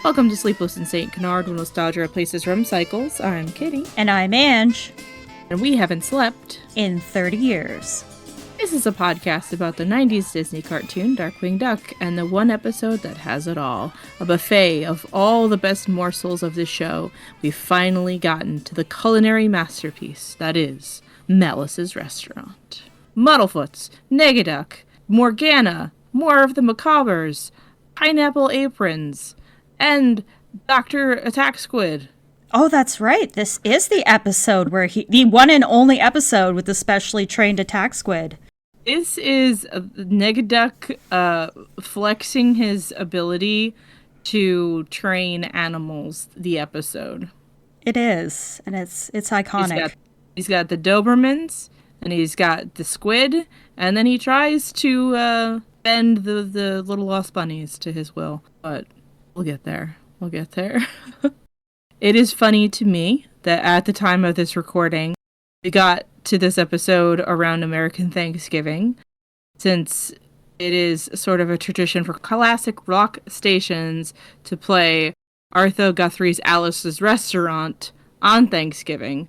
Welcome to Sleepless in St. Canard, where nostalgia replaces REM cycles. I'm Kitty. And I'm Ange. And we haven't slept in 30 years. This is a podcast about the 90s Disney cartoon Darkwing Duck and the one episode that has it all. A buffet of all the best morsels of the show. We've finally gotten to the culinary masterpiece that is Malice's Restaurant. Muddlefoots, Negaduck, Morgana, more of the Macabres, pineapple aprons, and Dr. Attack Squid. Oh, that's right. This is the episode where the one and only episode with the specially trained attack squid. This is Negaduck flexing his ability to train animals, the episode. It is, and it's iconic. He's got the Dobermans, and he's got the squid, and then he tries to bend the little lost bunnies to his will. But we'll get there. We'll get there. It is funny to me that at the time of this recording, we got to this episode around American Thanksgiving, since it is sort of a tradition for classic rock stations to play Arthur Guthrie's Alice's Restaurant on Thanksgiving.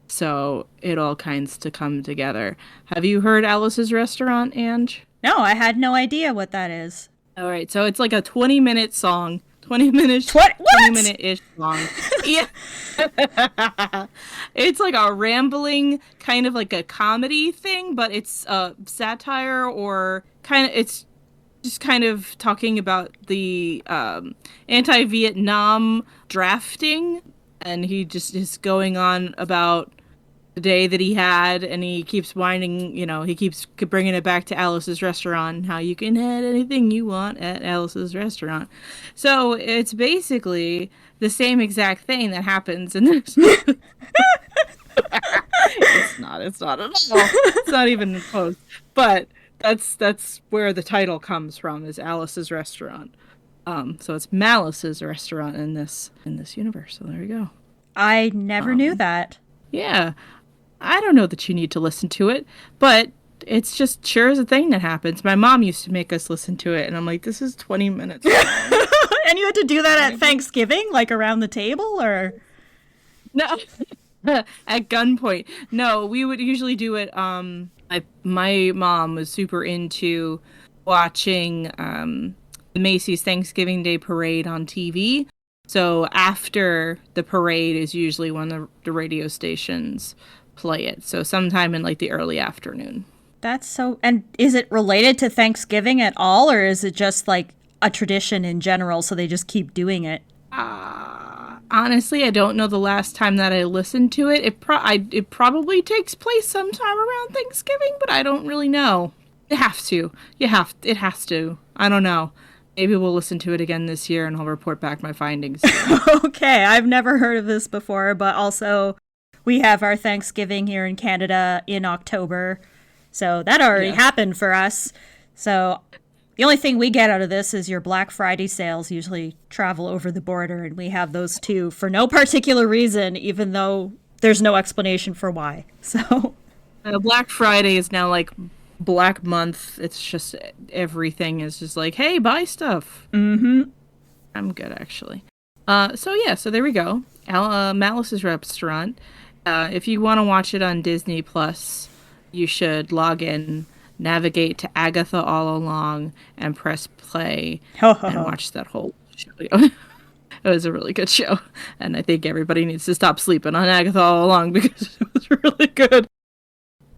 So it all kinds to come together. Have you heard Alice's Restaurant, Ange? No, I had no idea what that is. All right, so it's like a 20-minute song. 20-minute, 20-minute-ish song. Yeah. It's like a rambling, kind of like a comedy thing, but it's satire or it's just kind of talking about the anti-Vietnam drafting, and he just is going on about the day that he had, and he keeps he keeps bringing it back to Alice's Restaurant, and how you can have anything you want at Alice's Restaurant. So it's basically the same exact thing that happens in this. It's not at all. It's not even close. But that's where the title comes from, is Alice's Restaurant. So it's Malice's Restaurant in this universe. So there you go. I never knew that. Yeah. I don't know that you need to listen to it, but it's just sure is a thing that happens. My mom used to make us listen to it, and I'm like, this is 20 minutes long. And you had to do that at Thanksgiving, like around the table, or? No, at gunpoint. No, we would usually do it. My mom was super into watching the Macy's Thanksgiving Day Parade on TV. So after the parade is usually when the radio stations play it. So sometime in like the early afternoon. That's so... And is it related to Thanksgiving at all, or is it just like a tradition in general, so they just keep doing it? Honestly, I don't know the last time that I listened to it. It probably takes place sometime around Thanksgiving, but I don't really know. It has to. It has to. I don't know. Maybe we'll listen to it again this year, and I'll report back my findings. Okay, I've never heard of this before, but also we have our Thanksgiving here in Canada in October, so that already happened for us. So the only thing we get out of this is your Black Friday sales usually travel over the border, and we have those too for no particular reason, even though there's no explanation for why. So Black Friday is now like Black Month. It's just everything is just like, hey, buy stuff. Mm-hmm. I'm good, actually. So there we go. Malice's Restaurant. If you want to watch it on Disney Plus, you should log in, navigate to Agatha All Along, and press play and watch that whole show. It was a really good show, and I think everybody needs to stop sleeping on Agatha All Along because it was really good.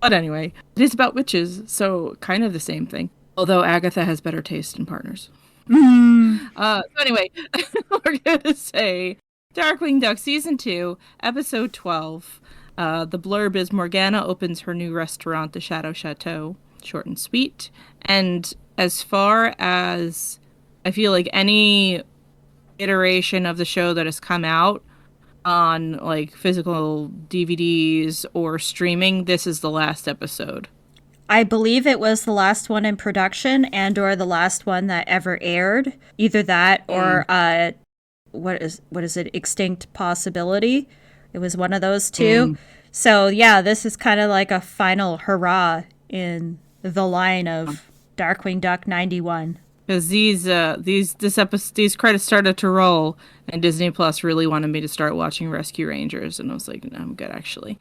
But anyway, it is about witches, so kind of the same thing. Although Agatha has better taste in partners. So anyway, we're going to say Darkwing Duck Season 2, Episode 12. The blurb is Morgana opens her new restaurant, the Shadow Chateau. Short and sweet. And as far as I feel like any iteration of the show that has come out on like physical DVDs or streaming, this is the last episode. I believe it was the last one in production and or the last one that ever aired. Either that or what is it? Extinct Possibility. It was one of those two. So yeah, this is kind of like a final hurrah in the line of Darkwing Duck 91. because these credits started to roll, and Disney Plus really wanted me to start watching Rescue Rangers, and I was like, no, I'm good actually.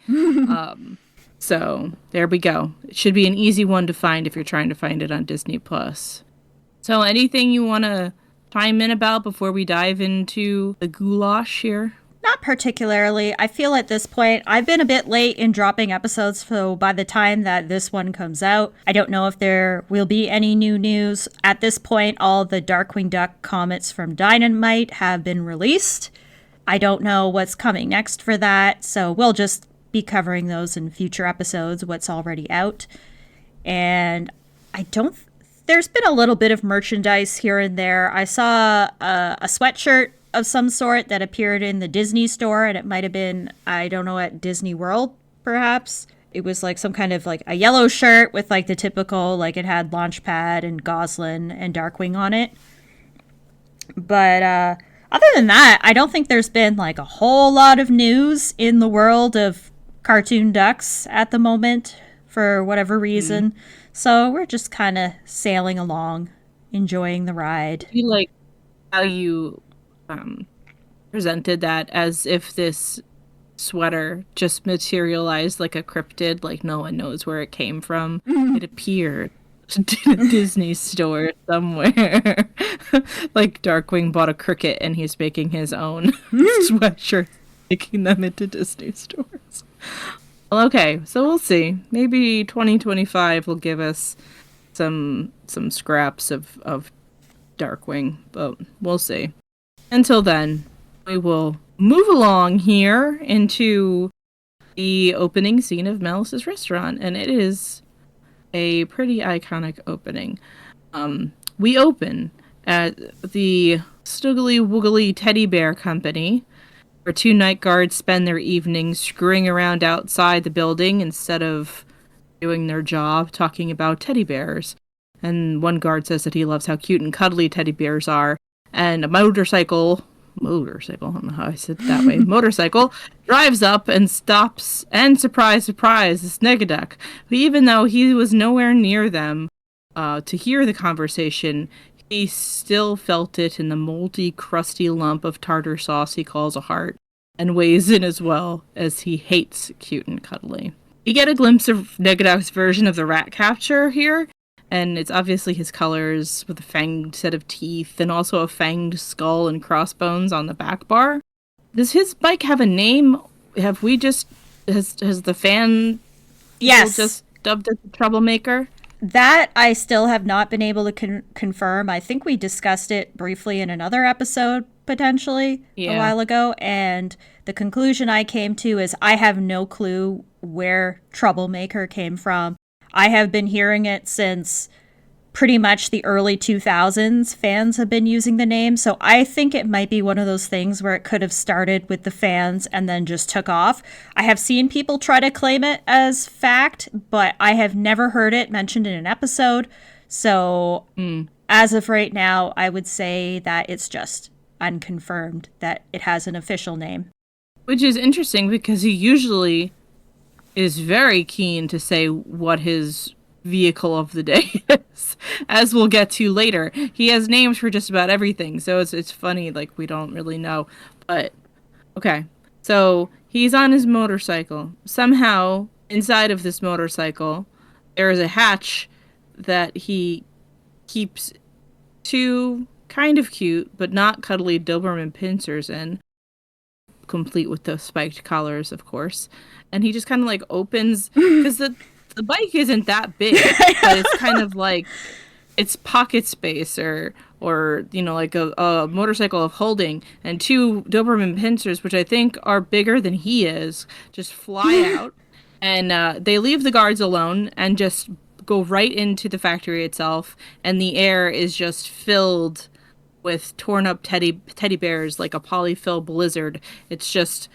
So there we go. It should be an easy one to find if you're trying to find it on Disney Plus. So anything you want to chime in about before we dive into the goulash here? Not particularly. I feel at this point, I've been a bit late in dropping episodes, so by the time that this one comes out, I don't know if there will be any new news. At this point, all the Darkwing Duck comics from Dynamite have been released. I don't know what's coming next for that, so we'll just be covering those in future episodes, what's already out. And there's been a little bit of merchandise here and there. I saw a sweatshirt of some sort that appeared in the Disney store, and it might have been, I don't know, at Disney World, perhaps. It was like some kind of like a yellow shirt with like the typical, like it had Launchpad and Goslin and Darkwing on it. But other than that, I don't think there's been like a whole lot of news in the world of cartoon ducks at the moment for whatever reason. So we're just kind of sailing along, enjoying the ride. I feel like how you presented that as if this sweater just materialized like a cryptid, like no one knows where it came from. It appeared in a Disney store somewhere. Like Darkwing bought a cricket and he's making his own sweatshirts, making them into Disney stores. Well, okay, so we'll see. Maybe 2025 will give us some scraps of Darkwing, but we'll see. Until then, we will move along here into the opening scene of Malice's Restaurant, and it is a pretty iconic opening. We open at the Snuggly Woogly Teddy Bear Company, where two night guards spend their evenings screwing around outside the building instead of doing their job, talking about teddy bears. And one guard says that he loves how cute and cuddly teddy bears are. And a motorcycle, I don't know how I said it that way, motorcycle, drives up and stops, and surprise, surprise, it's Negaduck. But even though he was nowhere near them to hear the conversation, he still felt it in the moldy, crusty lump of tartar sauce he calls a heart, and weighs in as well, as he hates cute and cuddly. You get a glimpse of Negaduck's version of the rat capture here, and it's obviously his colors with a fanged set of teeth and also a fanged skull and crossbones on the back bar. Does his bike have a name? Have we just... Has the fan... Yes. Just dubbed it the Troublemaker? That I still have not been able to confirm. I think we discussed it briefly in another episode, potentially, a while ago. And the conclusion I came to is I have no clue where Troublemaker came from. I have been hearing it since pretty much the early 2000s. Fans have been using the name. So I think it might be one of those things where it could have started with the fans and then just took off. I have seen people try to claim it as fact, but I have never heard it mentioned in an episode. So as of right now, I would say that it's just unconfirmed that it has an official name. Which is interesting because he usually is very keen to say what his vehicle of the day is, as we'll get to later. He has names for just about everything, so it's funny, like, we don't really know. But, okay, so he's on his motorcycle. Somehow, inside of this motorcycle, there is a hatch that he keeps two kind of cute, but not cuddly Doberman pincers in, complete with the spiked collars, of course. And he just kind of like opens, because the bike isn't that big, but it's kind of like it's pocket space or you know, like a motorcycle of holding, and two Doberman pincers, which I think are bigger than he is, just fly out, and they leave the guards alone and just go right into the factory itself, and the air is just filled with torn up teddy bears like a polyfill blizzard. It's just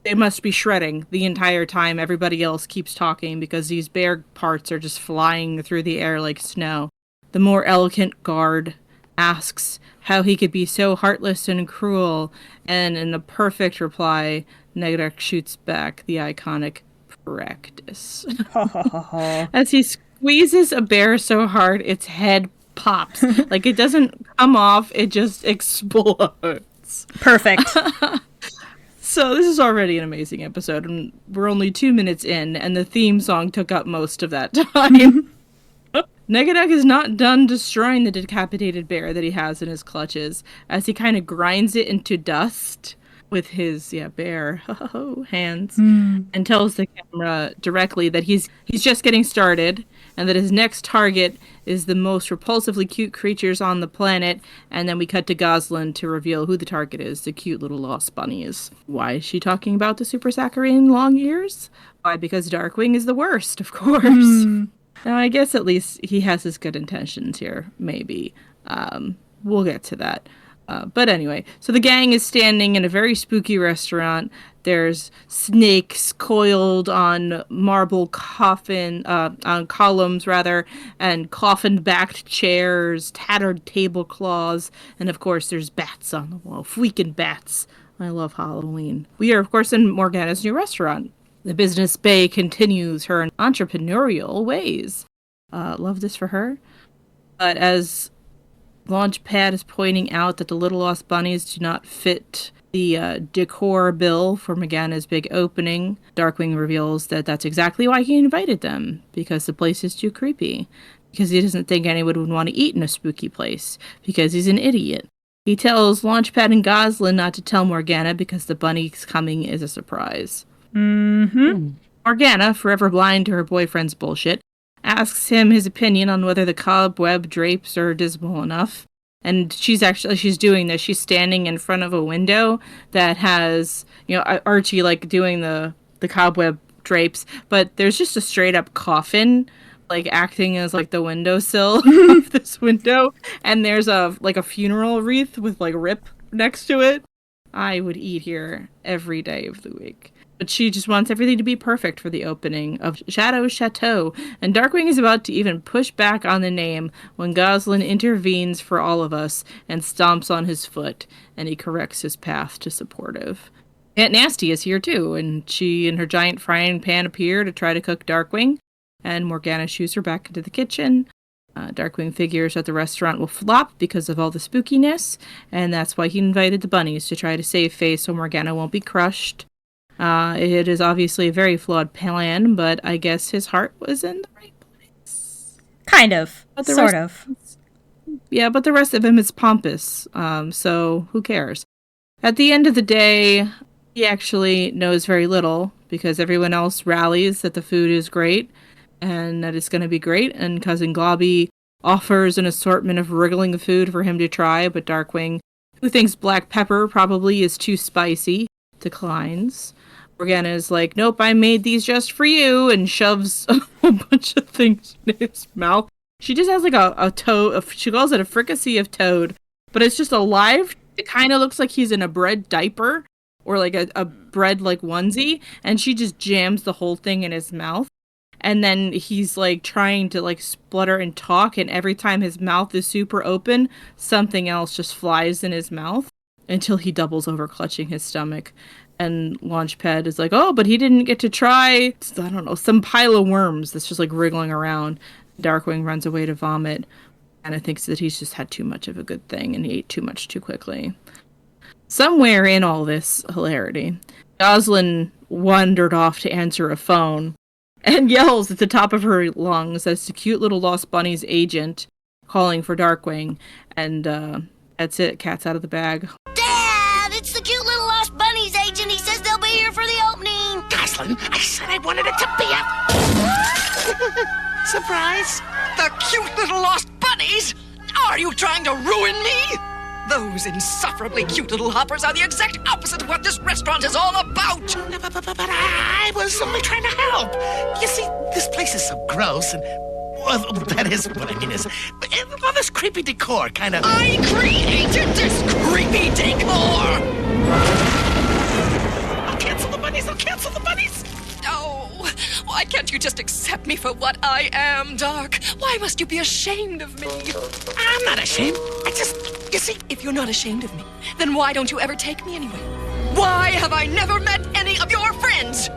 they must be shredding the entire time everybody else keeps talking, because these bear parts are just flying through the air like snow. The more elegant guard asks how he could be so heartless and cruel, and in a perfect reply, Negaduck shoots back the iconic practice. As he squeezes a bear so hard its head pops. Like, it doesn't come off, it just explodes. Perfect. So this is already an amazing episode, and we're only 2 minutes in, and the theme song took up most of that time. Negaduck is not done destroying the decapitated bear that he has in his clutches, as he kind of grinds it into dust with his bear hands, and tells the camera directly that he's just getting started, and that his next target is the most repulsively cute creatures on the planet. And then we cut to Goslin to reveal who the target is, the cute little lost bunnies. Why is she talking about the super saccharine long ears? Why? Because Darkwing is the worst, of course. Now, I guess at least he has his good intentions here, maybe. We'll get to that. But anyway, so the gang is standing in a very spooky restaurant. There's snakes coiled on marble on columns, and coffin-backed chairs, tattered tablecloths, and of course there's bats on the wall, freaking bats. I love Halloween. We are, of course, in Morgana's new restaurant. The business bae continues her entrepreneurial ways. Love this for her. But as Launchpad is pointing out that the Little Lost Bunnies do not fit the decor bill for Morgana's big opening, Darkwing reveals that that's exactly why he invited them, because the place is too creepy. Because he doesn't think anyone would want to eat in a spooky place, because he's an idiot. He tells Launchpad and Goslin not to tell Morgana because the bunny's coming is a surprise. Morgana, forever blind to her boyfriend's bullshit, asks him his opinion on whether the cobweb drapes are dismal enough. And she's doing this. She's standing in front of a window that has, Archie like doing the cobweb drapes, but there's just a straight up coffin like acting as like the windowsill of this window, and there's a funeral wreath with like Rip next to it. I would eat here every day of the week. But she just wants everything to be perfect for the opening of Shadow Chateau, and Darkwing is about to even push back on the name when Goslin intervenes for all of us and stomps on his foot, and he corrects his path to supportive. Aunt Nasty is here too, and she and her giant frying pan appear to try to cook Darkwing, and Morgana shoos her back into the kitchen. Darkwing figures that the restaurant will flop because of all the spookiness, and that's why he invited the bunnies, to try to save face so Morgana won't be crushed. It is obviously a very flawed plan, but I guess his heart was in the right place. Kind of. Sort of. Yeah, but the rest of him is pompous, so who cares? At the end of the day, he actually knows very little, because everyone else rallies that the food is great, and that it's going to be great, and Cousin Globby offers an assortment of wriggling food for him to try, but Darkwing, who thinks black pepper probably is too spicy, declines. Morgana is like, nope, I made these just for you, and shoves a whole bunch of things in his mouth. She just has like a toad, she calls it a fricassee of toad, but it's just alive. It kind of looks like he's in a bread diaper, or like a bread like onesie, and she just jams the whole thing in his mouth. And then he's like trying to like splutter and talk, and every time his mouth is super open, something else just flies in his mouth until he doubles over, clutching his stomach. And Launchpad is like, oh, but he didn't get to try, I don't know, some pile of worms that's just like wriggling around. Darkwing runs away to vomit, and I think that he's just had too much of a good thing, and he ate too much too quickly. Somewhere in all this hilarity, Goslin wandered off to answer a phone and yells at the top of her lungs as the cute little Lost Bunny's agent calling for Darkwing, and that's it. Cat's out of the bag. Dad, it's the cute little Lost Bunny's agent. He says they'll be here for the opening. Goslin, I said I wanted it to be a surprise. The cute little Lost Bunnies? Are you trying to ruin me? Those insufferably cute little hoppers are the exact opposite of what this restaurant is all about. But I was only trying to help. You see, this place is so gross, and well, that is what I mean is, all this creepy decor kind of. I created this creepy decor. I'll cancel the bunnies. I'll cancel the bunnies. Oh, why can't you just accept me for what I am, Dark? Why must you be ashamed of me? I'm not ashamed. You see, if you're not ashamed of me, then why don't you ever take me anywhere? Why have I never met any of your friends?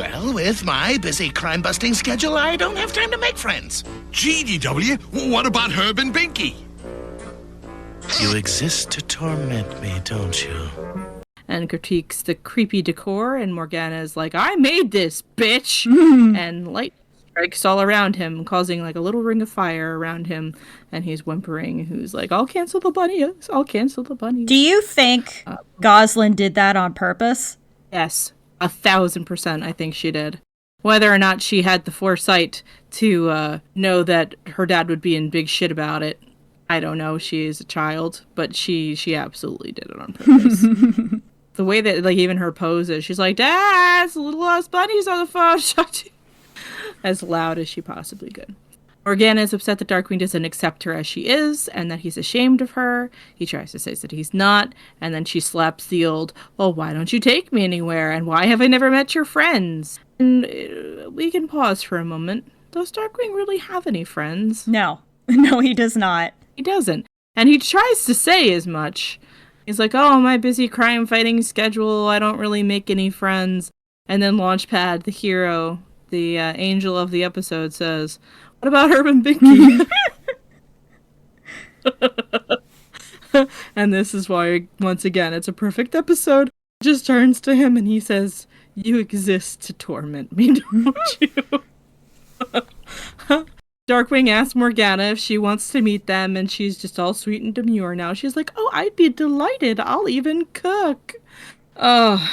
well, with my busy crime-busting schedule, I don't have time to make friends. GDW, what about Herb and Binky? You exist to torment me, don't you? And critiques the creepy decor, and Morgana is like, I made this, bitch! And light strikes all around him, causing like a little ring of fire around him, and he's whimpering, who's like, I'll cancel the bunnies, I'll cancel the bunnies. Do you think Goslin did that on purpose? Yes, 1,000% I think she did. Whether or not she had the foresight to know that her dad would be in big shit about it, I don't know. She is a child, but she absolutely did it on purpose. The way that, like, even her pose is, she's like, Dad, it's the little lost bunnies on the phone. As loud as she possibly could. Morgana is upset that Darkwing doesn't accept her as she is, and that he's ashamed of her. He tries to say that he's not, and then she slaps the old, well, why don't you take me anywhere, and why have I never met your friends? And we can pause for a moment. Does Darkwing really have any friends? No. No, he does not. He doesn't. And he tries to say as much. He's like, oh, my busy crime-fighting schedule, I don't really make any friends. And then Launchpad, the hero, the angel of the episode, says, what about Herb and Binky? And this is why, once again, it's a perfect episode. Just turns to him and he says, you exist to torment me, don't you? Darkwing asks Morgana if she wants to meet them, and she's just all sweet and demure now. She's like, oh, I'd be delighted. I'll even cook. Oh,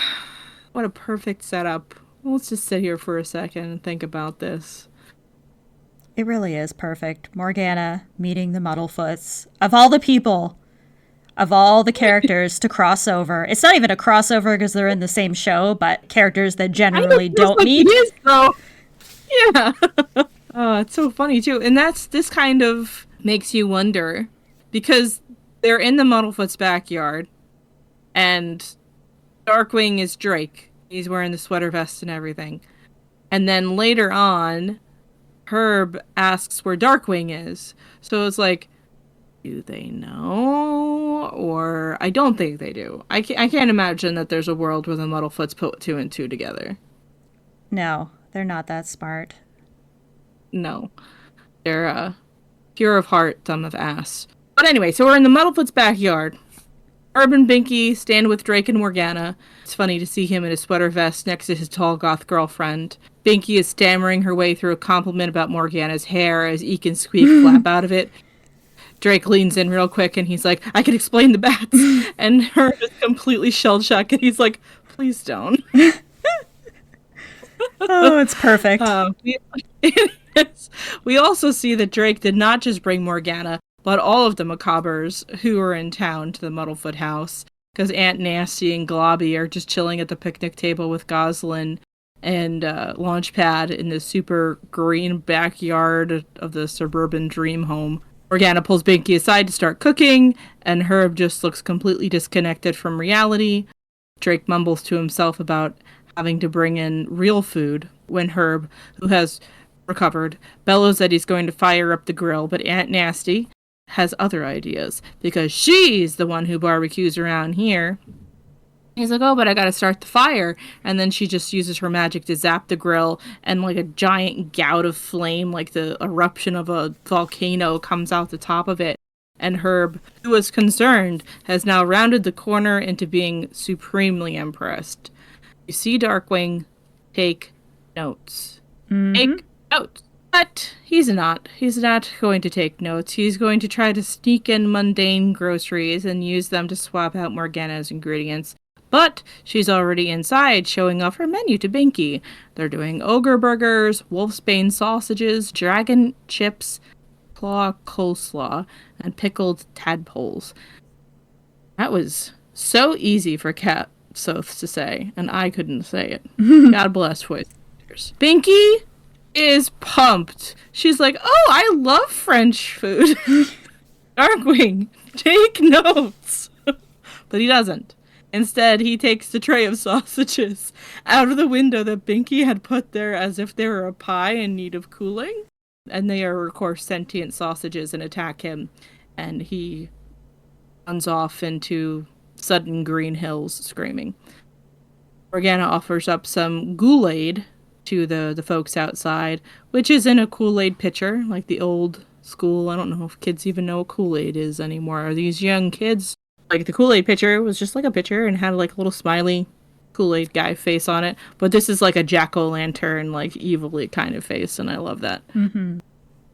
what a perfect setup. Let's just sit here for a second and think about this. It really is perfect. Morgana meeting the Muddlefoots. Of all the people, of all the characters to cross over. It's not even a crossover because they're in the same show, but characters that generally don't meet. It is, though. Yeah. Oh, it's so funny, too. And this kind of makes you wonder, because they're in the Muddlefoot's backyard, and Darkwing is Drake. He's wearing the sweater vest and everything. And then later on, Herb asks where Darkwing is. So it's like, do they know? Or I don't think they do. I can't imagine that there's a world where the Muddlefoots put 2 and 2 together. No, they're not that smart. No. They're pure of heart, dumb of ass. But anyway, so we're in the Muddlefoot's backyard. Herb and Binky stand with Drake and Morgana. It's funny to see him in his sweater vest next to his tall goth girlfriend. Binky is stammering her way through a compliment about Morgana's hair as Eek and Squeak flap out of it. Drake leans in real quick and he's like, I can explain the bats. And Herb is completely shell-shocked and he's like, please don't. Oh, it's perfect. We also see that Drake did not just bring Morgana, but all of the Macabres who were in town to the Muddlefoot house, because Aunt Nasty and Globby are just chilling at the picnic table with Goslin and Launchpad in the super green backyard of the suburban dream home. Morgana pulls Binky aside to start cooking, and Herb just looks completely disconnected from reality. Drake mumbles to himself about having to bring in real food when Herb, who has recovered, bellows that he's going to fire up the grill, but Aunt Nasty has other ideas because she's the one who barbecues around here. He's like, oh, but I gotta start the fire. And then she just uses her magic to zap the grill, and like a giant gout of flame, like the eruption of a volcano, comes out the top of it. And Herb, who was concerned, has now rounded the corner into being supremely impressed. You see Darkwing take notes. Mm-hmm. Take notes. But he's not. He's not going to take notes. He's going to try to sneak in mundane groceries and use them to swap out Morgana's ingredients. But she's already inside, showing off her menu to Binky. They're doing ogre burgers, wolfsbane sausages, dragon chips, claw coleslaw, and pickled tadpoles. That was so easy for Cat Soth to say, and I couldn't say it. God bless voice actors. Binky is pumped. She's like, oh, I love French food. Darkwing, take notes. But he doesn't. Instead, he takes the tray of sausages out of the window that Binky had put there as if they were a pie in need of cooling. And they are, of course, sentient sausages and attack him. And he runs off into sudden green hills screaming. Morgana offers up some Kool-Aid to the folks outside, which is in a Kool-Aid pitcher, like the old school. I don't know if kids even know what Kool-Aid is anymore. Are these young kids? Like the Kool-Aid pitcher was just like a pitcher and had like a little smiley Kool-Aid guy face on it. But this is like a jack-o'-lantern, like evilly kind of face, and I love that. Mm-hmm.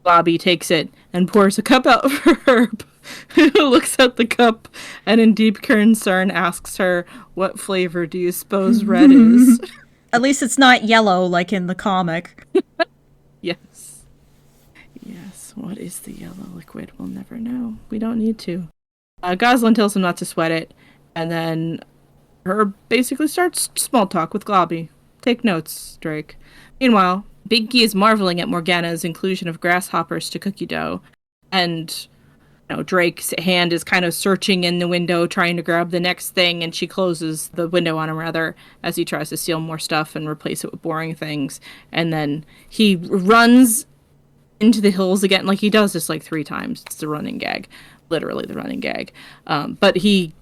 Bobby takes it and pours a cup out for Herb, who looks at the cup and in deep concern asks her, "What flavor do you suppose red is?" At least it's not yellow like in the comic. Yes. Yes, what is the yellow liquid? We'll never know. We don't need to. Goslin tells him not to sweat it, and then Herb basically starts small talk with Globby. Take notes, Drake. Meanwhile, Binky is marveling at Morgana's inclusion of grasshoppers to cookie dough, and Drake's hand is kind of searching in the window, trying to grab the next thing, and she closes the window on him, rather, as he tries to steal more stuff and replace it with boring things. And then he runs into the hills again. Like, he does this, like, 3 times. It's the running gag. Literally the running gag. But he,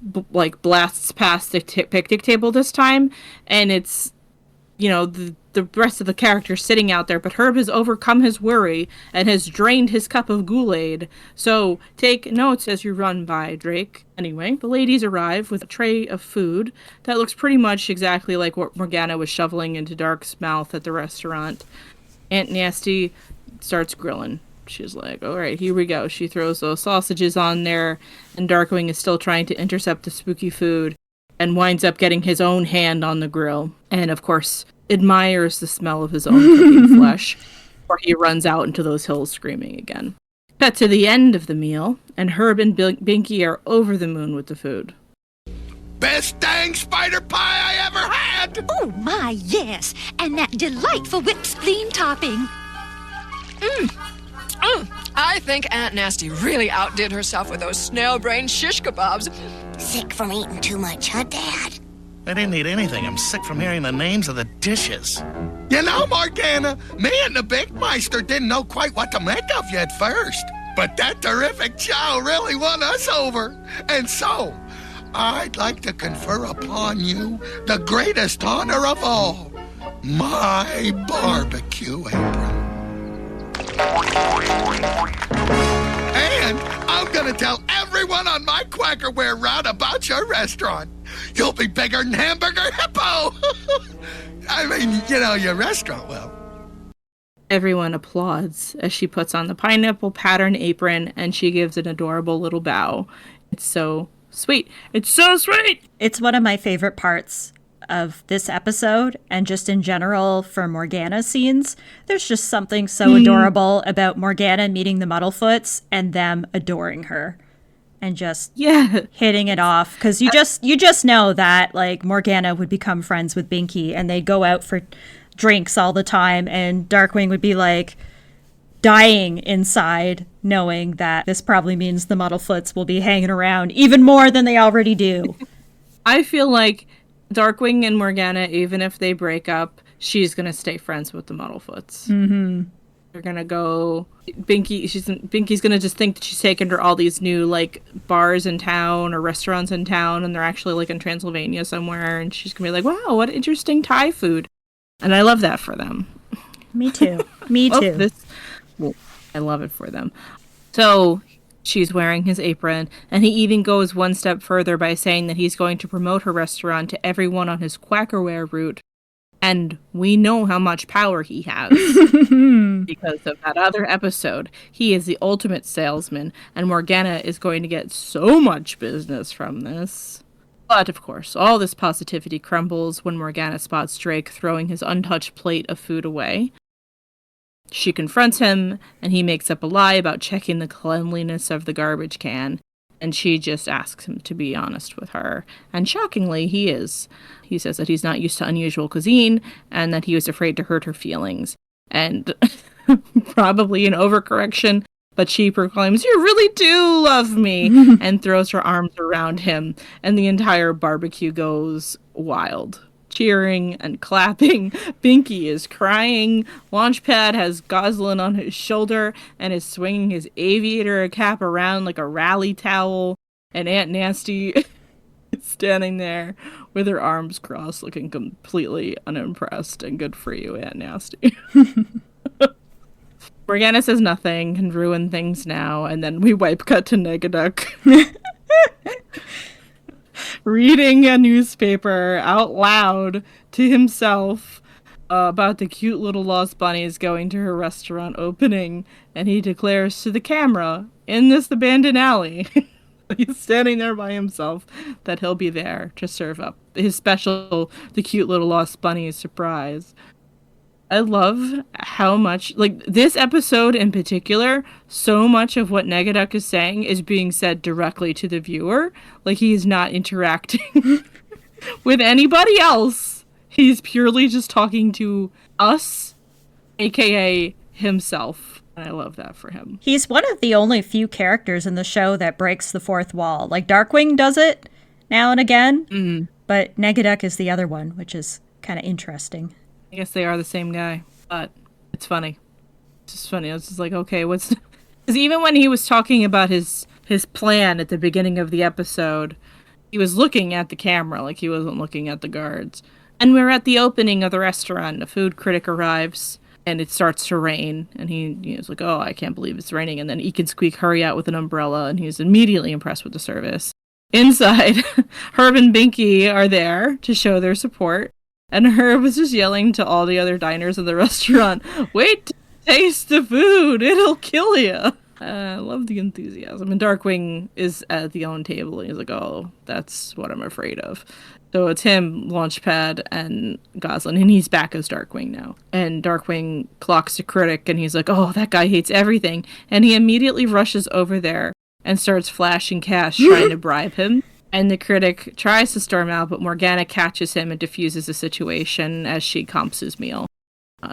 blasts past the picnic table this time, and it's, the rest of the characters sitting out there, but Herb has overcome his worry and has drained his cup of Kool-Aid. So take notes as you run by, Drake. Anyway, the ladies arrive with a tray of food that looks pretty much exactly like what Morgana was shoveling into Dark's mouth at the restaurant. Aunt Nasty starts grilling. She's like, all right, here we go. She throws those sausages on there, and Darkwing is still trying to intercept the spooky food and winds up getting his own hand on the grill. And, of course, admires the smell of his own cooking flesh, or he runs out into those hills screaming again. Cut to the end of the meal, and Herb and Binky are over the moon with the food. Best dang spider pie I ever had! Oh, my, yes. And that delightful whipped spleen topping. I think Aunt Nasty really outdid herself with those snail-brained shish kebabs. Sick from eating too much, huh, Dad? I didn't eat anything. I'm sick from hearing the names of the dishes. You know, Morgana, me and the Big Meister didn't know quite what to make of you at first. But that terrific chow really won us over. And so, I'd like to confer upon you the greatest honor of all, my barbecue apron. And I'm gonna tell everyone on my Quackerware route about your restaurant. You'll be bigger than Hamburger Hippo. I mean, your restaurant will. Everyone applauds as she puts on the pineapple pattern apron and she gives an adorable little bow. It's so sweet. It's so sweet! It's one of my favorite parts of this episode, and just in general for Morgana scenes. There's just something so adorable about Morgana meeting the Muddlefoots and them adoring her and just hitting it off, because you just know that like Morgana would become friends with Binky and they'd go out for drinks all the time, and Darkwing would be like dying inside knowing that this probably means the Muddlefoots will be hanging around even more than they already do. I feel like Darkwing and Morgana, even if they break up, she's gonna stay friends with the Muddlefoots. Mm-hmm. They're gonna go. Binky's gonna just think that she's taken her all these new like bars in town or restaurants in town, and they're actually like in Transylvania somewhere, and she's gonna be like, "Wow, what interesting Thai food!" And I love that for them. Me too. Me too. I love it for them. So she's wearing his apron, and he even goes one step further by saying that he's going to promote her restaurant to everyone on his Quackerware route. And we know how much power he has because of that other episode. He is the ultimate salesman, and Morgana is going to get so much business from this. But, of course, all this positivity crumbles when Morgana spots Drake throwing his untouched plate of food away. She confronts him, and he makes up a lie about checking the cleanliness of the garbage can, and she just asks him to be honest with her. And shockingly, he is. He says that he's not used to unusual cuisine, and that he was afraid to hurt her feelings. And probably an overcorrection, but she proclaims, "You really do love me," and throws her arms around him, and the entire barbecue goes wild. Cheering and clapping. Binky is crying. Launchpad has Goslin on his shoulder and is swinging his aviator cap around like a rally towel. And Aunt Nasty is standing there with her arms crossed, looking completely unimpressed. And good for you, Aunt Nasty. Morgana says nothing, can ruin things now, and then we wipe cut to Negaduck reading a newspaper out loud to himself about the cute little lost bunnies going to her restaurant opening, and he declares to the camera in this abandoned alley, he's standing there by himself, that he'll be there to serve up his special, the cute little lost bunnies surprise. I love how much, like, this episode in particular, so much of what Negaduck is saying is being said directly to the viewer. Like, he's not interacting with anybody else. He's purely just talking to us, aka himself. And I love that for him. He's one of the only few characters in the show that breaks the fourth wall. Like, Darkwing does it now and again, but Negaduck is the other one, which is kind of interesting. I guess they are the same guy, but it's funny. It's just funny. It's just like, okay, what's... Because even when he was talking about his plan at the beginning of the episode, he was looking at the camera, like he wasn't looking at the guards. And we're at the opening of the restaurant. A food critic arrives, and it starts to rain. And he's like, oh, I can't believe it's raining. And then Eek and Squeak hurry out with an umbrella, and he's immediately impressed with the service. Inside, Herb and Binky are there to show their support. And Herb was just yelling to all the other diners in the restaurant, wait to taste the food, it'll kill you. I love the enthusiasm. And Darkwing is at the own table, and he's like, oh, that's what I'm afraid of. So it's him, Launchpad, and Goslin, and he's back as Darkwing now. And Darkwing clocks the critic, and he's like, oh, that guy hates everything. And he immediately rushes over there and starts flashing cash, trying to bribe him. And the critic tries to storm out, but Morgana catches him and diffuses the situation as she comps his meal.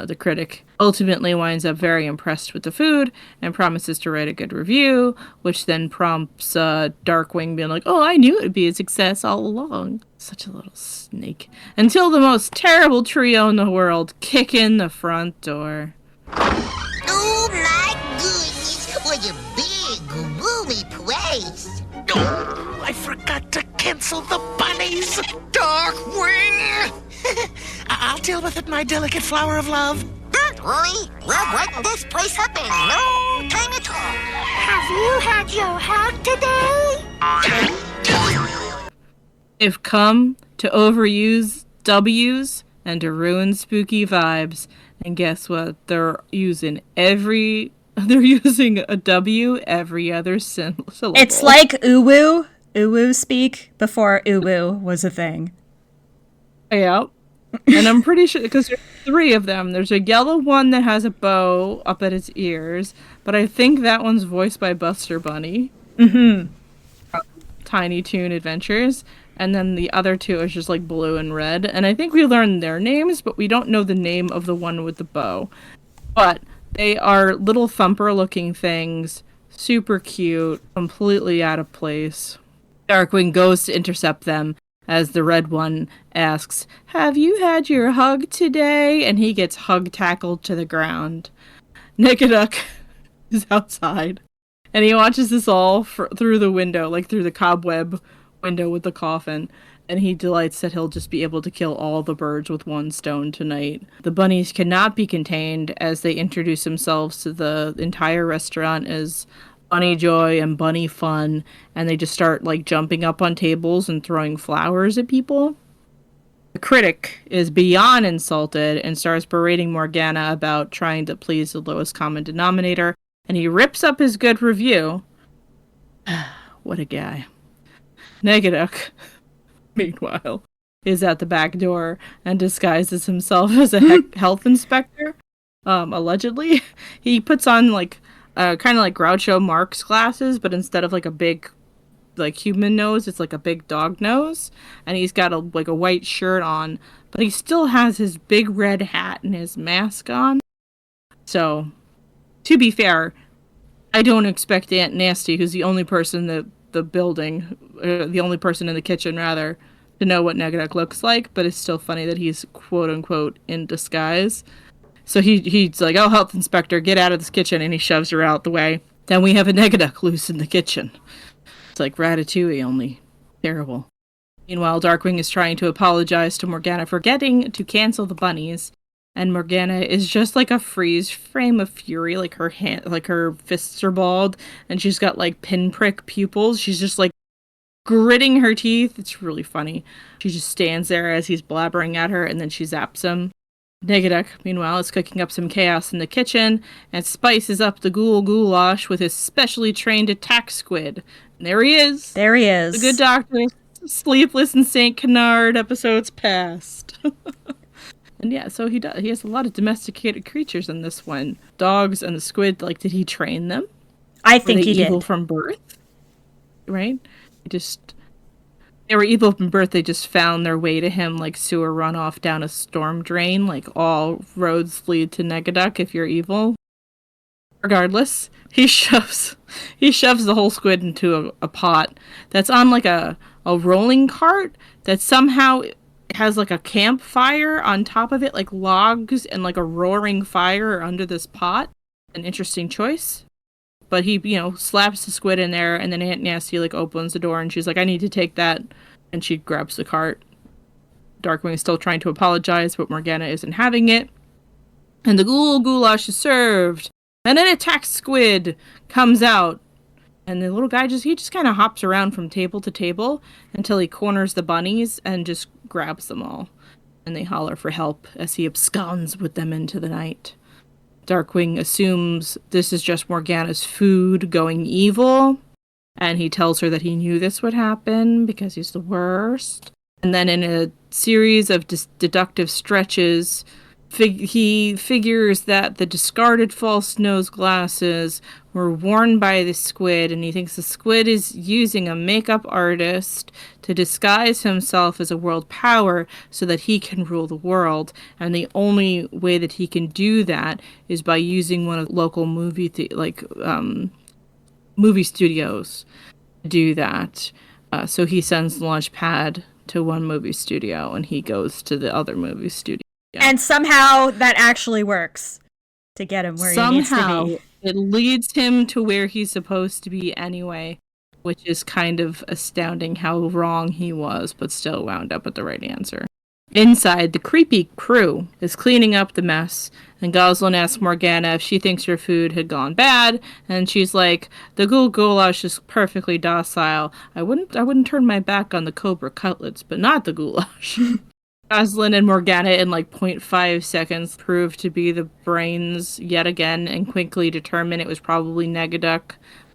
The critic ultimately winds up very impressed with the food and promises to write a good review, which then prompts Darkwing being like, oh, I knew it would be a success all along. Such a little snake. Until the most terrible trio in the world kick in the front door. Oh my goodness, what a big, roomy place. Oh, I forgot to cancel the bunnies. Darkwing! I'll deal with it, my delicate flower of love. Don't worry, we'll brighten this place up in no time at all. Have you had your hug today? They've come to overuse W's and to ruin spooky vibes. And guess what? They're using a W every other syllable. It's like uwu speak before uwu was a thing. Yep. And I'm pretty sure, because there's 3 of them. There's a yellow one that has a bow up at its ears, but I think that one's voiced by Buster Bunny. Mm-hmm. Tiny Toon Adventures. And then the other 2 is just like blue and red. And I think we learned their names, but we don't know the name of the one with the bow. But they are little thumper-looking things, super cute, completely out of place. Darkwing goes to intercept them as the red one asks, have you had your hug today? And he gets hug-tackled to the ground. Negaduck is outside, and he watches this all through the window, like through the cobweb window with the coffin. And he delights that he'll just be able to kill all the birds with one stone tonight. The bunnies cannot be contained as they introduce themselves to the entire restaurant as Bunny Joy and Bunny Fun, and they just start like jumping up on tables and throwing flowers at people. The critic is beyond insulted and starts berating Morgana about trying to please the lowest common denominator, and he rips up his good review. What a guy. Negaduck, meanwhile, is at the back door and disguises himself as a health inspector. Allegedly. He puts on like kind of like Groucho Marx glasses, but instead of like a big like human nose, it's like a big dog nose, and he's got a white shirt on, but he still has his big red hat and his mask on. So, to be fair, I don't expect Aunt Nasty, who's the only person in the building, the only person in the kitchen rather, to know what Negaduck looks like, but it's still funny that he's quote unquote in disguise. So he's like, oh, health inspector, get out of this kitchen, and he shoves her out the way. Then we have a Negaduck loose in the kitchen. It's like Ratatouille, only terrible. Meanwhile, Darkwing is trying to apologize to Morgana for forgetting to cancel the bunnies, and Morgana is just like a freeze frame of fury, like her fists are balled, and she's got like pinprick pupils. She's just like gritting her teeth. It's really funny. She just stands there as he's blabbering at her, and then she zaps him. Negaduck, meanwhile, is cooking up some chaos in the kitchen and spices up the goulash with his specially trained attack squid. And there he is. There he is. The good doctor. Sleepless in St. Canard episodes past. And yeah, so he has a lot of domesticated creatures in this one. Dogs and the squid, like, did he train them? I think he did. Evil from birth? Right? They were evil from birth. They just found their way to him like sewer runoff down a storm drain. Like, all roads lead to Negaduck if you're evil. Regardless, he shoves the whole squid into a pot that's on like a rolling cart that somehow has like a campfire on top of it, like logs and like a roaring fire under this pot. An interesting choice. But he, slaps the squid in there, and then Aunt Nasty like opens the door and she's like, I need to take that. And she grabs the cart. Darkwing is still trying to apologize, but Morgana isn't having it. And the goulash is served. And an attack squid comes out. And the little guy just kind of hops around from table to table until he corners the bunnies and just grabs them all. And they holler for help as he absconds with them into the night. Darkwing assumes this is just Morgana's food going evil, and he tells her that he knew this would happen because he's the worst. And then in a series of deductive stretches, he figures that the discarded false nose glasses were worn by the squid, and he thinks the squid is using a makeup artist to disguise himself as a world power so that he can rule the world. And the only way that he can do that is by using one of the local movie studios to do that. So he sends Launchpad to one movie studio, and he goes to the other movie studio. And somehow that actually works to get him where he needs to be. It leads him to where he's supposed to be anyway, which is kind of astounding how wrong he was, but still wound up with the right answer. Inside, the creepy crew is cleaning up the mess, and Goslin asks Morgana if she thinks her food had gone bad, and she's like, the goulash is perfectly docile. I wouldn't turn my back on the cobra cutlets, but not the goulash. Goslin and Morgana in like 0.5 seconds prove to be the brains yet again and quickly determine it was probably Negaduck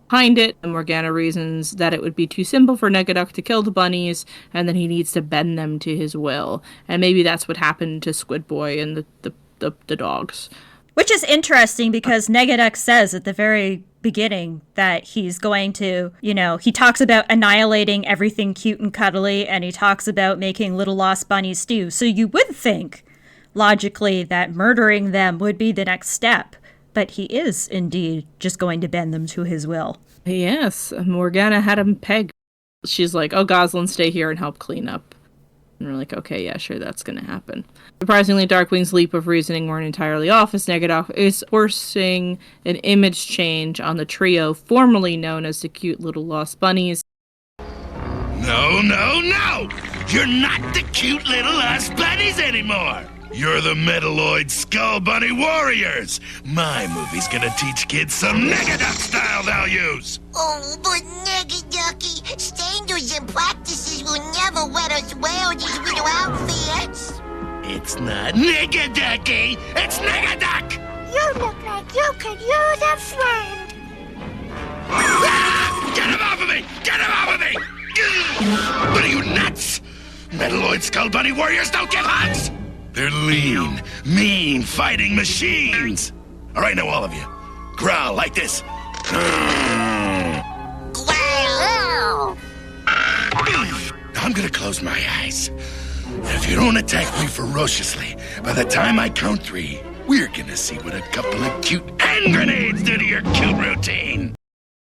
behind it. And Morgana reasons that it would be too simple for Negaduck to kill the bunnies and then he needs to bend them to his will. And maybe that's what happened to Squid Boy and the dogs. Which is interesting because Negaduck says at the very beginning that he's going to, he talks about annihilating everything cute and cuddly, and he talks about making little lost bunnies stew. So you would think, logically, that murdering them would be the next step. But he is, indeed, just going to bend them to his will. Yes, Morgana had him pegged. She's like, oh, Goslin, stay here and help clean up. And we're like, okay, yeah, sure, that's going to happen. Surprisingly, Darkwing's leap of reasoning weren't entirely off, as Negaduck is forcing an image change on the trio formerly known as the Cute Little Lost Bunnies. No, no, no! You're not the Cute Little Lost Bunnies anymore! You're the Metalloid Skull Bunny Warriors! My movie's gonna teach kids some Negaduck-style values! Oh, but Negaducky, standards and practices will never let us wear these little outfits. It's not Negaducky, it's Negaduck! You look like you could use a friend. Ah! Get him off of me! Get him off of me! What are you, nuts? Metalloid Skull Bunny Warriors don't give hugs! They're lean, mean fighting machines. All right, now all of you, growl like this. Growl! I'm gonna close my eyes. If you don't attack me ferociously, by the time I count 3, we're gonna see what a couple of cute hand grenades do to your cute routine.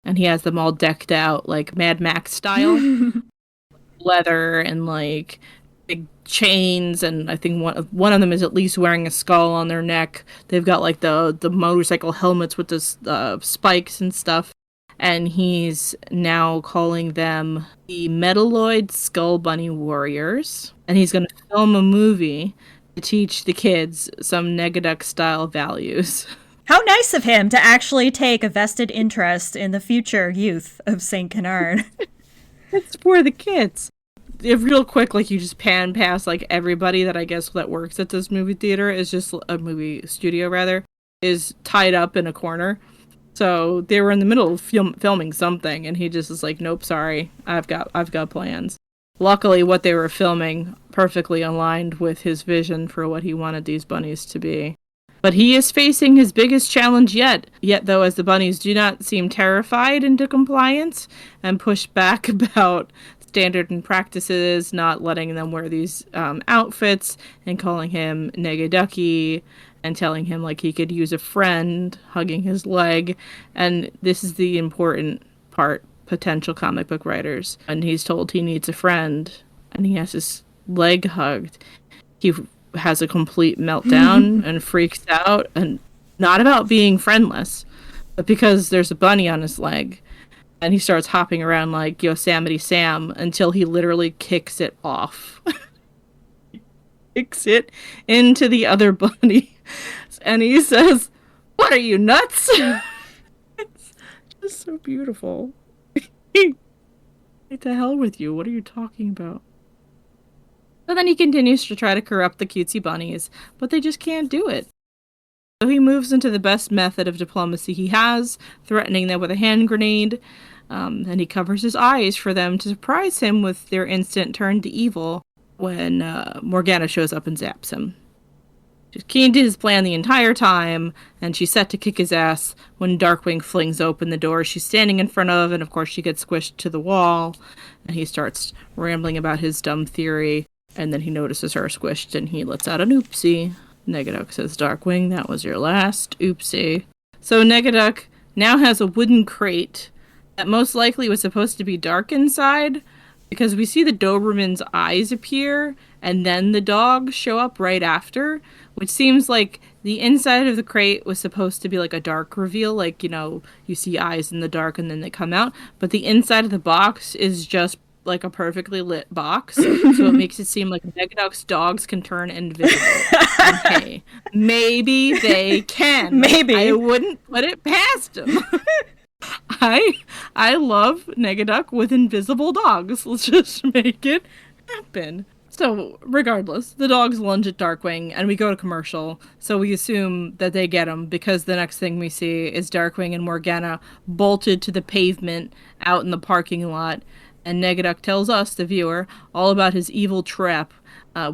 And he has them all decked out like Mad Max style. Leather and like big chains, and I think one of them is at least wearing a skull on their neck. They've got like the motorcycle helmets with the spikes and stuff. and he's now calling them the Metalloid Skull Bunny Warriors. And he's going to film a movie to teach the kids some Negaduck-style values. How nice of him to actually take a vested interest in the future youth of St. Canard. It's for the kids. If real quick, like, you just pan past, like, everybody that I guess that works at this movie theater is just a movie studio, rather, is tied up in a corner. So they were in the middle of filming something, and he just is like, nope, sorry, I've got plans. Luckily, what they were filming perfectly aligned with his vision for what he wanted these bunnies to be. But he is facing his biggest challenge yet, though, as the bunnies do not seem terrified into compliance and push back about standard and practices, not letting them wear these outfits, and calling him Negaducky, and telling him, like, he could use a friend, hugging his leg. And this is the important part, potential comic book writers. And he's told he needs a friend, and he has his leg hugged. He has a complete meltdown and freaks out, and not about being friendless, but because there's a bunny on his leg. And he starts hopping around like Yosemite Sam until he literally kicks it off. Kicks it into the other bunny. And he says, "What are you, nuts?" It's just so beautiful. To hell with you. What are you talking about? So then he continues to try to corrupt the cutesy bunnies, but they just can't do it. So he moves into the best method of diplomacy he has, threatening them with a hand grenade, and he covers his eyes for them to surprise him with their instant turn to evil when Morgana shows up and zaps him. She's keen to his plan the entire time, and she's set to kick his ass when Darkwing flings open the door she's standing in front of, and of course she gets squished to the wall, and he starts rambling about his dumb theory, and then he notices her squished, and he lets out an oopsie. Negaduck says, "Darkwing, that was your last oopsie." So Negaduck now has a wooden crate that most likely was supposed to be dark inside, because we see the Doberman's eyes appear, and then the dogs show up right after, which seems like the inside of the crate was supposed to be like a dark reveal, like, you know, you see eyes in the dark and then they come out, but the inside of the box is just like a perfectly lit box, so it makes it seem like Negaduck's dogs can turn invisible. And hey, maybe they can. Maybe. I wouldn't put it past them. I love Negaduck with invisible dogs. Let's just make it happen. So, regardless, the dogs lunge at Darkwing, and we go to commercial, so we assume that they get him, because the next thing we see is Darkwing and Morgana bolted to the pavement out in the parking lot, and Negaduck tells us, the viewer, all about his evil trap,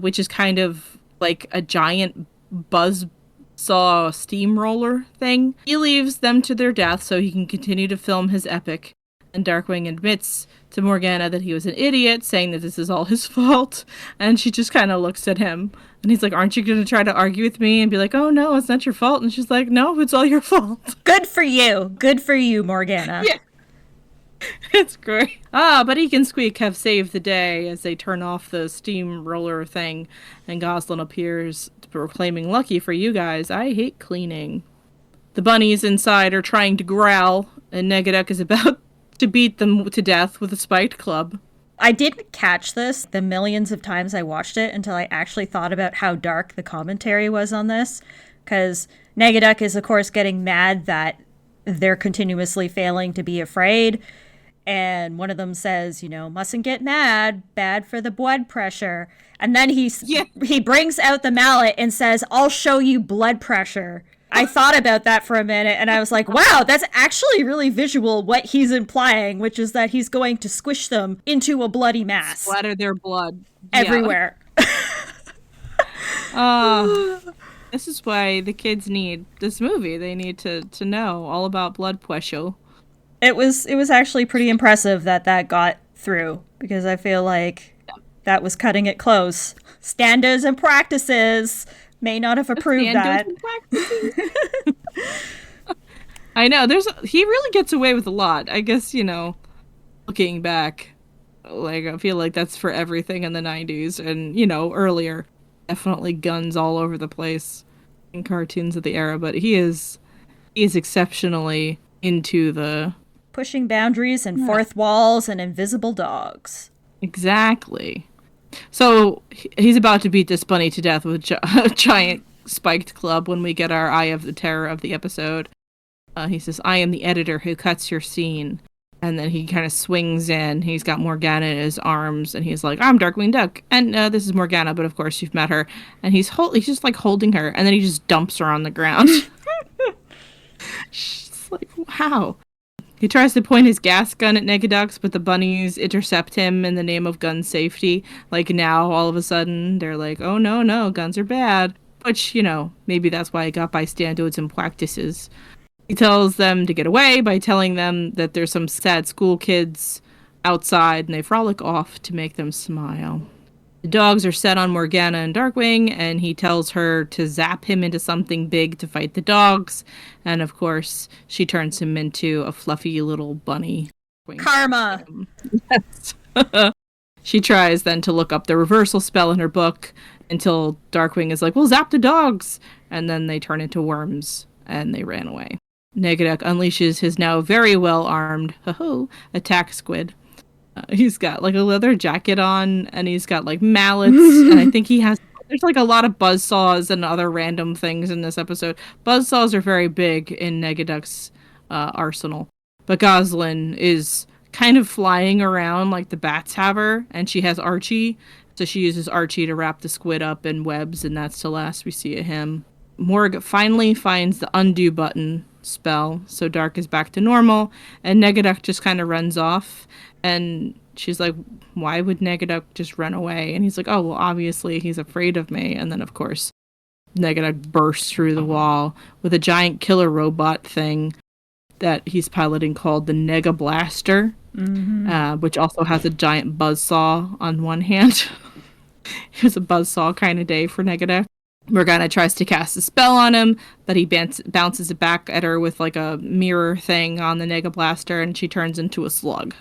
which is kind of like a giant buzzsaw steamroller thing. He leaves them to their death so he can continue to film his epic, and Darkwing admits to Morgana that he was an idiot, saying that this is all his fault, and she just kind of looks at him, and he's like, "Aren't you going to try to argue with me and be like, oh no, it's not your fault?" And she's like, "No, it's all your fault." Good for you, Morgana. Yeah. It's great. But Eek and Squeak have saved the day as they turn off the steamroller thing, and Goslin appears, proclaiming, "Lucky for you guys, I hate cleaning." The bunnies inside are trying to growl, and Negaduck is about to beat them to death with a spiked club. I didn't catch this the millions of times I watched it until I actually thought about how dark the commentary was on this, because Negaduck is, of course, getting mad that they're continuously failing to be afraid, and one of them says, you know, "Mustn't get mad, bad for the blood pressure," and then he brings out the mallet and says, "I'll show you blood pressure." I thought about that for a minute, and I was like, wow, that's actually really visual what he's implying, which is that he's going to squish them into a bloody mass. Splatter their blood. Everywhere. This is why the kids need this movie. They need to know all about blood pressure. It was actually pretty impressive that got through, because I feel like that was cutting it close. Standards and practices may not have approved that. I know, he really gets away with a lot. I guess, you know, looking back, like, I feel like that's for everything in the 90s and, you know, earlier. Definitely guns all over the place in cartoons of the era, but he is exceptionally into the Pushing boundaries and fourth walls and invisible dogs. Exactly. So he's about to beat this bunny to death with a giant spiked club when we get our Eye of the Terror of the episode. He says, "I am the editor who cuts your scene." And then he kind of swings in. He's got Morgana in his arms, and he's like, "I'm Darkwing Duck, and this is Morgana, but of course you've met her." And he's just like holding her, and then he just dumps her on the ground. She's like, wow. He tries to point his gas gun at Negaducks, but the bunnies intercept him in the name of gun safety. Like now, all of a sudden, they're like, "Oh no, guns are bad." Which, maybe that's why I got by standards and practices. He tells them to get away by telling them that there's some sad school kids outside, and they frolic off to make them smile. The dogs are set on Morgana and Darkwing, and he tells her to zap him into something big to fight the dogs. And of course, she turns him into a fluffy little bunny. Karma! Yes. She tries then to look up the reversal spell in her book until Darkwing is like, "Well, zap the dogs!" And then they turn into worms, and they ran away. Negaduck unleashes his now very well-armed, attack squid. He's got like a leather jacket on, and he's got like mallets, and I think there's like a lot of buzzsaws and other random things in this episode. Buzzsaws are very big in Negaduck's arsenal. But Goslin is kind of flying around like the bats have her, and she has Archie, so she uses Archie to wrap the squid up in webs, and that's the last we see of him. Morg finally finds the undo button spell, so Dark is back to normal, and Negaduck just kind of runs off, and she's like, "Why would Negaduck just run away?" And he's like, "Oh, well, obviously he's afraid of me." And then, of course, Negaduck bursts through the wall with a giant killer robot thing that he's piloting called the Nega Blaster, which also has a giant buzzsaw on one hand. It was a buzzsaw kind of day for Negaduck. Morgana tries to cast a spell on him, but he bounces it back at her with like a mirror thing on the Nega Blaster, and she turns into a slug.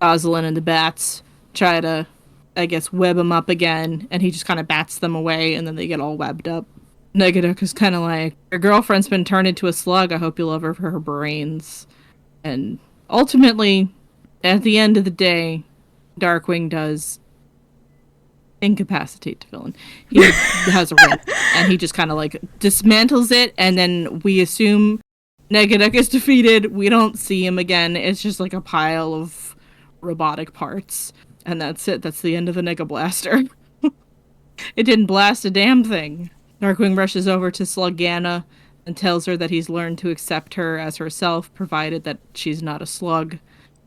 Goslin and the bats try to, I guess, web him up again, and he just kind of bats them away, and then they get all webbed up. Negaduck is kind of like, "Your girlfriend's been turned into a slug. I hope you love her for her brains." And ultimately, at the end of the day, Darkwing does incapacitate the villain. He has a wrench, and he just kind of like dismantles it, and then we assume Negaduck is defeated. We don't see him again. It's just like a pile of robotic parts, and that's it. That's the end of the Nega Blaster. It didn't blast a damn thing. Darkwing rushes over to Slugana and tells her that he's learned to accept her as herself, provided that she's not a slug.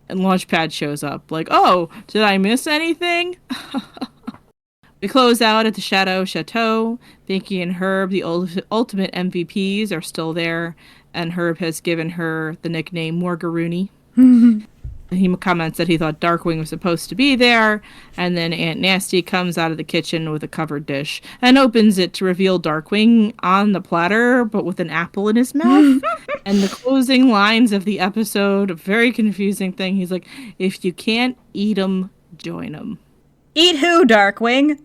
And Launchpad shows up, like, "Oh, did I miss anything?" We close out at the Shadow Chateau. Binky and Herb, the ultimate MVPs, are still there, and Herb has given her the nickname Morgaroony. He comments that he thought Darkwing was supposed to be there, and then Aunt Nasty comes out of the kitchen with a covered dish and opens it to reveal Darkwing on the platter, but with an apple in his mouth. And the closing lines of the episode, a very confusing thing. He's like, "If you can't eat 'em, join 'em." Eat who, Darkwing?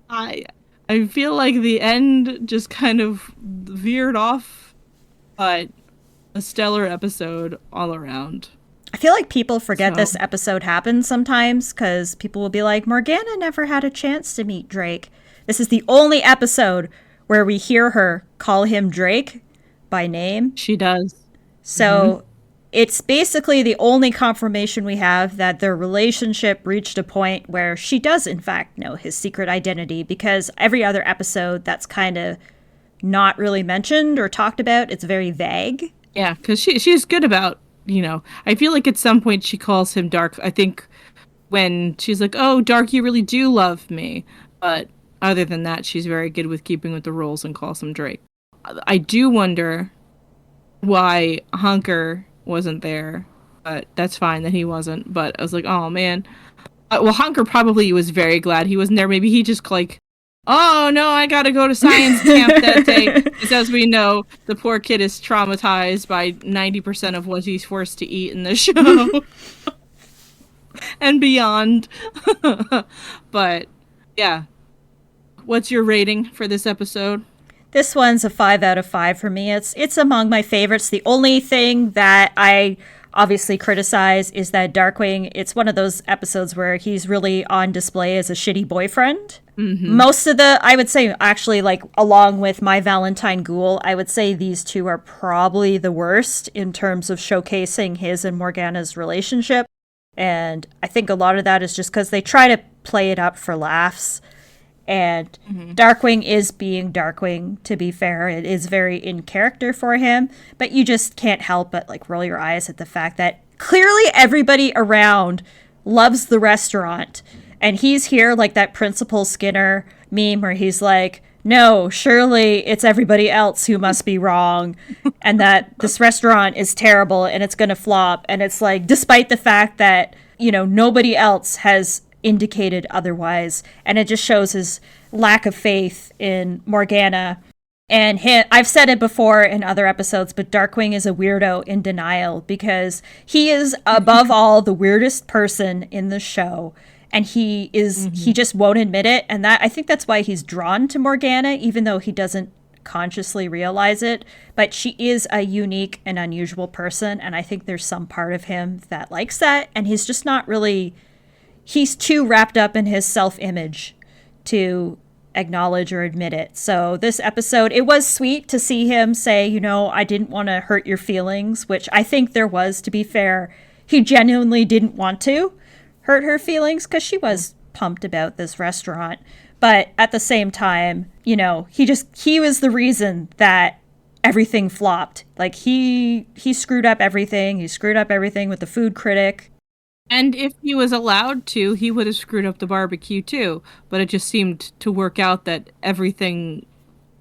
I feel like the end just kind of veered off, but a stellar episode all around. I feel like people forget this episode happened sometimes, because people will be like, "Morgana never had a chance to meet Drake." This is the only episode where we hear her call him Drake by name. She does. So it's basically the only confirmation we have that their relationship reached a point where she does, in fact, know his secret identity, because every other episode that's kind of not really mentioned or talked about, it's very vague. Yeah, because she's good about, I feel like at some point she calls him Dark. I think when she's like, "Oh, Dark, you really do love me." But other than that, she's very good with keeping with the rules and calls him Drake. I do wonder why Hunker wasn't there, but that's fine that he wasn't. But I was like, oh man. Well, Hunker probably was very glad he wasn't there. Maybe he just like, "Oh no, I gotta go to science camp that day." Because as we know, the poor kid is traumatized by 90% of what he's forced to eat in the show. And beyond. But yeah. What's your rating for this episode? This one's a 5 out of 5 for me. It's among my favorites. The only thing that I obviously criticize is that Darkwing, it's one of those episodes where he's really on display as a shitty boyfriend. Most of I would say, actually, like, along with My Valentine Ghoul, I would say these two are probably the worst in terms of showcasing his and Morgana's relationship. And I think a lot of that is just because they try to play it up for laughs. And Darkwing is being Darkwing, to be fair. It is very in character for him. But you just can't help but, like, roll your eyes at the fact that clearly everybody around loves the restaurant. And he's here like that Principal Skinner meme where he's like, no, surely it's everybody else who must be wrong. And that this restaurant is terrible and it's going to flop. And it's like, despite the fact that, you know, nobody else has indicated otherwise. And it just shows his lack of faith in Morgana. And I've said it before in other episodes, but Darkwing is a weirdo in denial because he is, above all, the weirdest person in the show. And he just won't admit it. And that, I think that's why he's drawn to Morgana, even though he doesn't consciously realize it. But she is a unique and unusual person. And I think there's some part of him that likes that. And he's just not really, he's too wrapped up in his self-image to acknowledge or admit it. So this episode, it was sweet to see him say, you know, I didn't want to hurt your feelings, which I think there was, to be fair. He genuinely didn't want to hurt her feelings because she was pumped about this restaurant. But at the same time, you know, he was the reason that everything flopped. Like, he screwed up everything. He screwed up everything with the food critic. And if he was allowed to, he would have screwed up the barbecue too. But it just seemed to work out that everything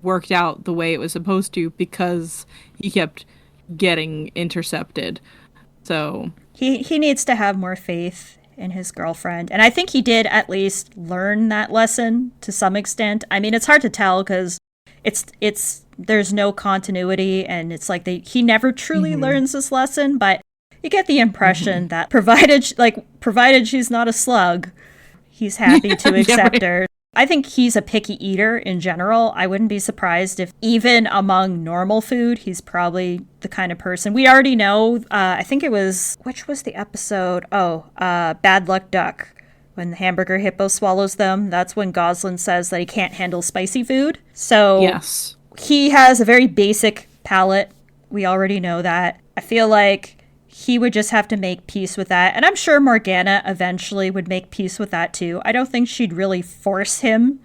worked out the way it was supposed to because he kept getting intercepted. So he needs to have more faith in his girlfriend. And I think he did at least learn that lesson to some extent. I mean, it's hard to tell because there's no continuity and it's like he never truly learns this lesson, but you get the impression that provided she's not a slug, he's happy to accept her. I think he's a picky eater in general. I wouldn't be surprised if even among normal food, he's probably the kind of person. We already know, I think it was, which was the episode? Bad Luck Duck. When the hamburger hippo swallows them, that's when Goslin says that he can't handle spicy food. So yes, he has a very basic palate. We already know that. I feel like he would just have to make peace with that. And I'm sure Morgana eventually would make peace with that too. I don't think she'd really force him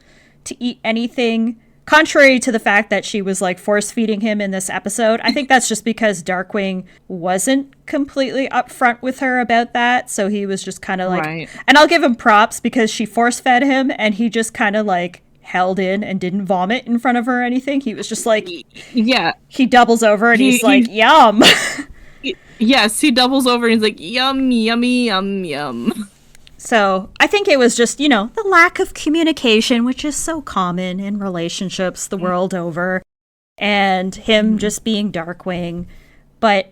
to eat anything, contrary to the fact that she was like force feeding him in this episode. I think that's just because Darkwing wasn't completely upfront with her about that. So he was just kind of like, right. And I'll give him props because she force fed him and he just kind of like held in and didn't vomit in front of her or anything. He was just like, yeah, he doubles over and he's like, yum. Yes, he doubles over and he's like, yum, yummy, yum, yum. So I think it was just, you know, the lack of communication, which is so common in relationships the world over, and him just being Darkwing. But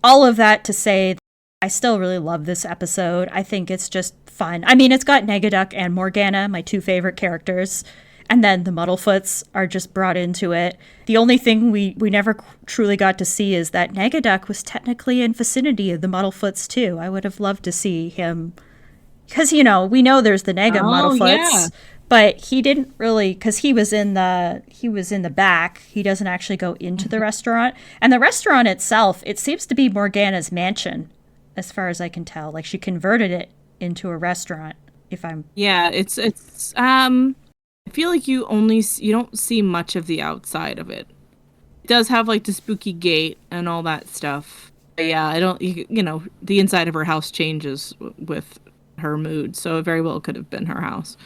all of that to say, I still really love this episode. I think it's just fun. I mean, it's got Negaduck and Morgana, my two favorite characters. And then the Muddlefoots are just brought into it. The only thing we never truly got to see is that Negaduck was technically in vicinity of the Muddlefoots too. I would have loved to see him. Because, you know, we know there's the Muddlefoots. Yeah. But he didn't really, because he was in the back. He doesn't actually go into the restaurant. And the restaurant itself, it seems to be Morgana's mansion, as far as I can tell. Like, she converted it into a restaurant, Yeah, it's I feel like you don't see much of the outside of it. It does have like the spooky gate and all that stuff. But yeah, the inside of her house changes with her mood, so it very well could have been her house.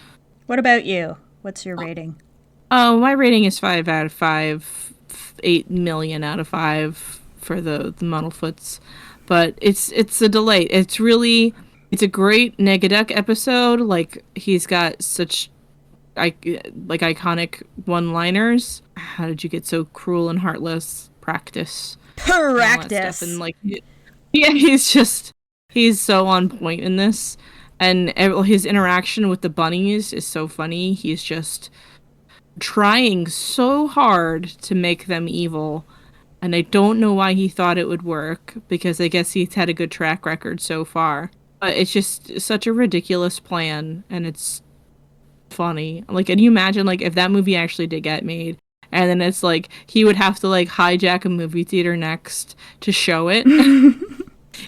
What about you? What's your rating? Oh, my rating is 5 out of 5, 8 million out of 5 for the Muddlefoots. But it's a delight. It's a great Negaduck episode. Like, he's got such iconic one-liners. How did you get so cruel and heartless? Practice. And like, yeah, he's so on point in this. And his interaction with the bunnies is so funny. He's just trying so hard to make them evil. And I don't know why he thought it would work, because I guess he's had a good track record so far. But it's just such a ridiculous plan, and it's funny. Like, can you imagine, like, if that movie actually did get made, and then it's like he would have to like hijack a movie theater next to show it.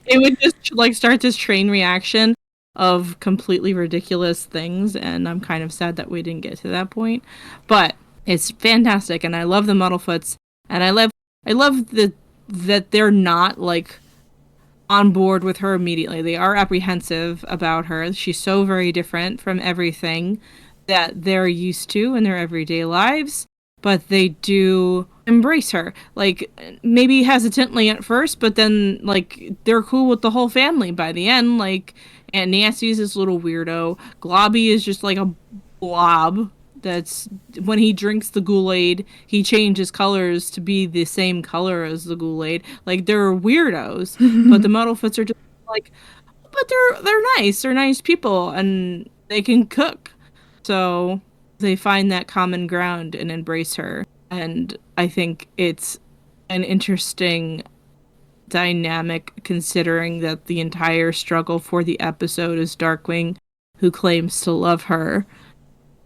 It would just like start this train reaction of completely ridiculous things, and I'm kind of sad that we didn't get to that point. But it's fantastic, and I love the Muddlefoots, and I love that they're not like on board with her immediately. They are apprehensive about her. She's so very different from everything that they're used to in their everyday lives, but they do embrace her. Like, maybe hesitantly at first, but then like they're cool with the whole family by the end. Like, Aunt Nancy's this little weirdo. Globby is just like a blob that's, when he drinks the Kool-Aid, he changes colors to be the same color as the Kool-Aid. Like, they're weirdos, but the Muddlefoots are just like, but they're nice. They're nice people, and they can cook. So they find that common ground and embrace her. And I think it's an interesting dynamic, considering that the entire struggle for the episode is Darkwing, who claims to love her,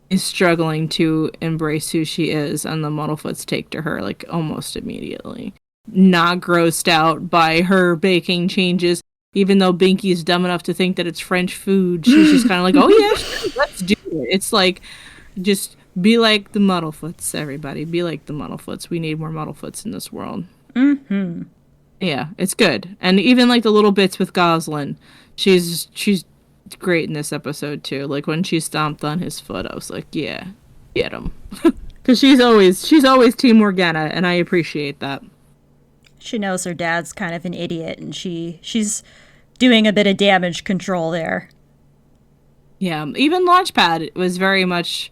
is struggling to embrace who she is, and the Muddlefoots take to her like almost immediately. Not grossed out by her baking changes, even though Binky's dumb enough to think that it's French food. She's just kind of like, oh yeah, sure, let's do it. It's like, just be like the Muddlefoots, everybody. Be like the Muddlefoots. We need more Muddlefoots in this world. Mm-hmm. Yeah, it's good. And even like the little bits with Goslin, she's great in this episode too. Like when she stomped on his foot, I was like, yeah, get him. Because she's always Team Morgana, and I appreciate that. She knows her dad's kind of an idiot, and she's doing a bit of damage control there. Yeah, even Launchpad was very much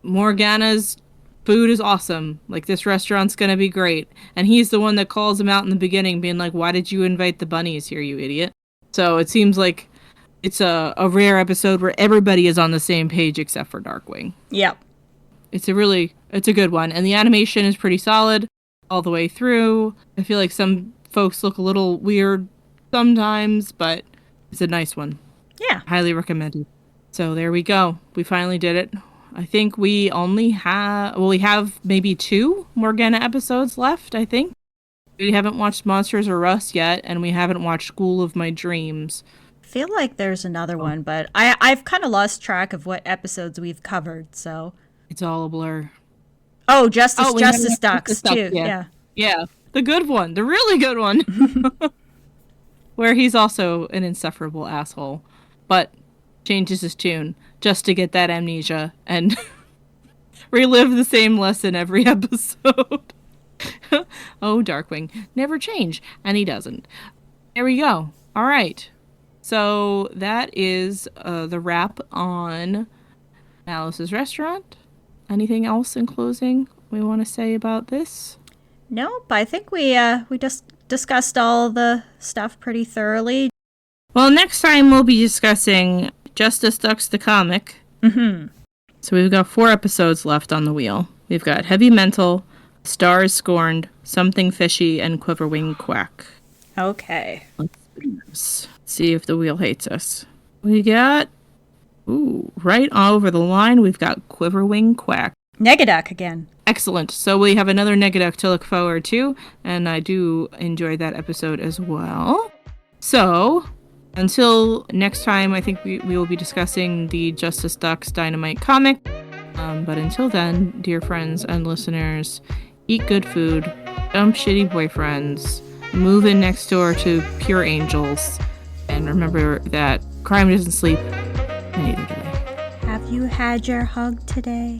Morgana's food is awesome. Like, this restaurant's gonna be great. And he's the one that calls him out in the beginning, being like, why did you invite the bunnies here, you idiot? So it seems like it's a rare episode where everybody is on the same page except for Darkwing. Yep. It's a good one. And the animation is pretty solid all the way through. I feel like some folks look a little weird sometimes, but it's a nice one. Yeah. Highly recommended. So there we go. We finally did it. I think we only we have maybe 2 Morgana episodes left, I think. We haven't watched Monsters or Rust yet, and we haven't watched School of My Dreams. I feel like there's another one, but I've kind of lost track of what episodes we've covered, so. It's all a blur. Oh, Justice Ducks, too. Yeah. Yeah, the good one. The really good one. Where he's also an insufferable asshole, but changes his tune just to get that amnesia and relive the same lesson every episode. Oh, Darkwing, never change. And he doesn't. There we go. All right. So that is the wrap on Malice's Restaurant. Anything else in closing we want to say about this? Nope. I think we just discussed all the stuff pretty thoroughly. Well, next time we'll be discussing Justice Ducks the comic. Mm-hmm. So we've got 4 episodes left on the wheel. We've got Heavy Mental, Stars Scorned, Something Fishy, and Quiverwing Quack. Okay. Let's see if the wheel hates us. We got, right over the line, we've got Quiverwing Quack. Negaduck again. Excellent. So we have another Negaduck to look forward to, and I do enjoy that episode as well. So, until next time, I think we will be discussing the Justice Ducks Dynamite comic. But until then, dear friends and listeners, eat good food, dump shitty boyfriends, move in next door to pure angels, and remember that crime doesn't sleep, and neither do they. Have you had your hug today?